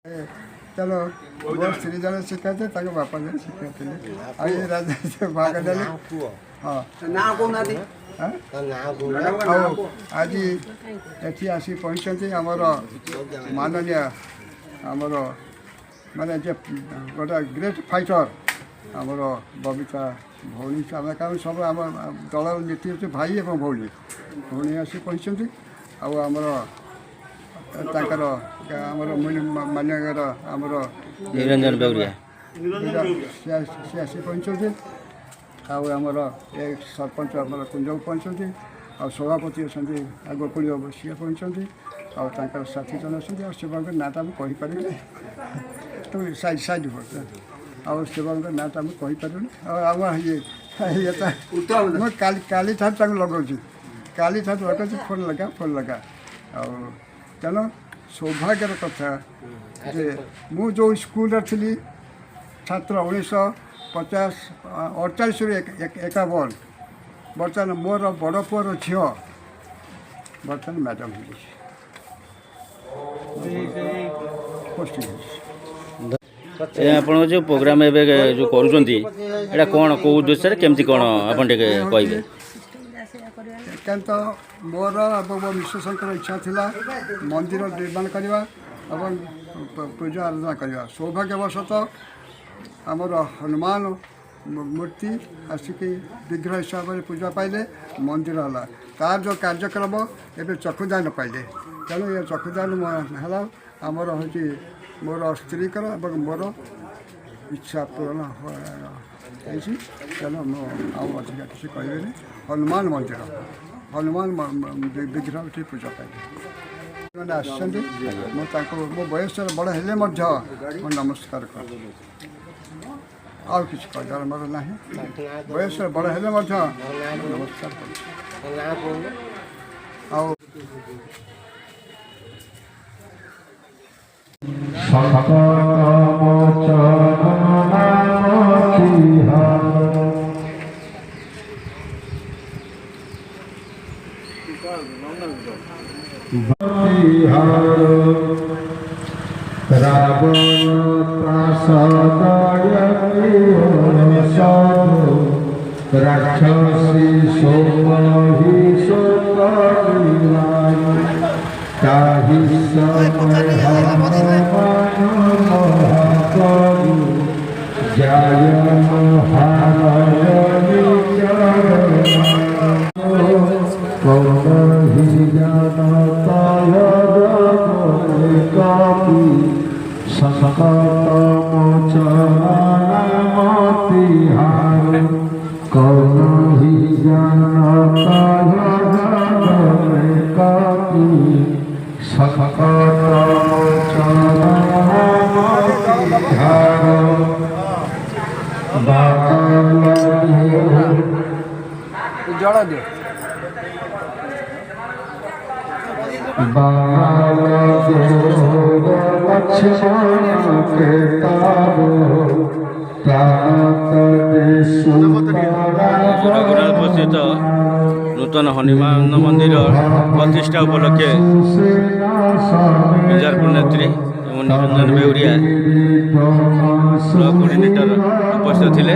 चलो वो स्त्री जन शिखाते बापा जन शिखाते राजा से बागद हाँ आज एटी आसी पहुँचती आमर माननीय आमर माने गोटे ग्रेट फाइटर आमर बबीता भौणी कारण सब आम दल नीति हूँ भाई और भौणी भौणी आसी पहुँचती आमर ताकर आमर मान्यगर आमर निरंजन बेउरिया सी आसी पहुँचती आमर एक सरपंच आमर कुंजक पहुँचती सभापति अच्छा गोकुल सी पहुँचती आर साथी जन अच्छा सेवा नाटा मुझे कहीपरि तो साइड साइड सेवा नाटा मुझे कहीपरि मुझे काली लगाऊँ काली लगाऊँ फोन लगा तेणु सौभाग्यर कथा जे मु जो स्कूल थी छात्र 1950-48 बर्तमान मोर बड़ पुअर झी बर्तमान मैडम ଆପଣ जो प्रोग्राम एबे जो करूछंती एटा कोन को उद्देश्य रे केमती कोन आपण टिके कहबे एकांत मोर एवं मो मिश्रशंकर इच्छा थिला मंदिर निर्माण करवा एवं पूजा आराधना करवा सौभाग्यवशतः आमर हनुमान मूर्ति आसिकी विग्रह हिसाब से पूजा पाइले मंदिर है तार जो कार्यक्रम एवं चक्षुदान पाइले तेणु ये चक्षुदान है आमर हूँ मोर स्त्रीकर और मोर इच्छा पूरण तेणु अधिका किसी कहे हनुमान मंदिर हनुमान विग्रह ये पूजा पाइले मैंने मो बयस बड़ हेले नमस्कार कर आउ किसी कहबार मोर ना बयस बड़ हेले नमस्कार कर राक्षसी सोमहि ताहि समय जय कौहि जनताय कपि सकट मोचनमतिहार कौहि जनताय कपि सकट मोचनमतिहार जड़ दे उपस्थित नूतन हनुमान मंदिर प्रतिष्ठा उपलक्षे मिर्जापुर नेत्री एवं निरंजन बेउरिया ब्लॉक कोऑर्डिनेटर उपस्थित थे।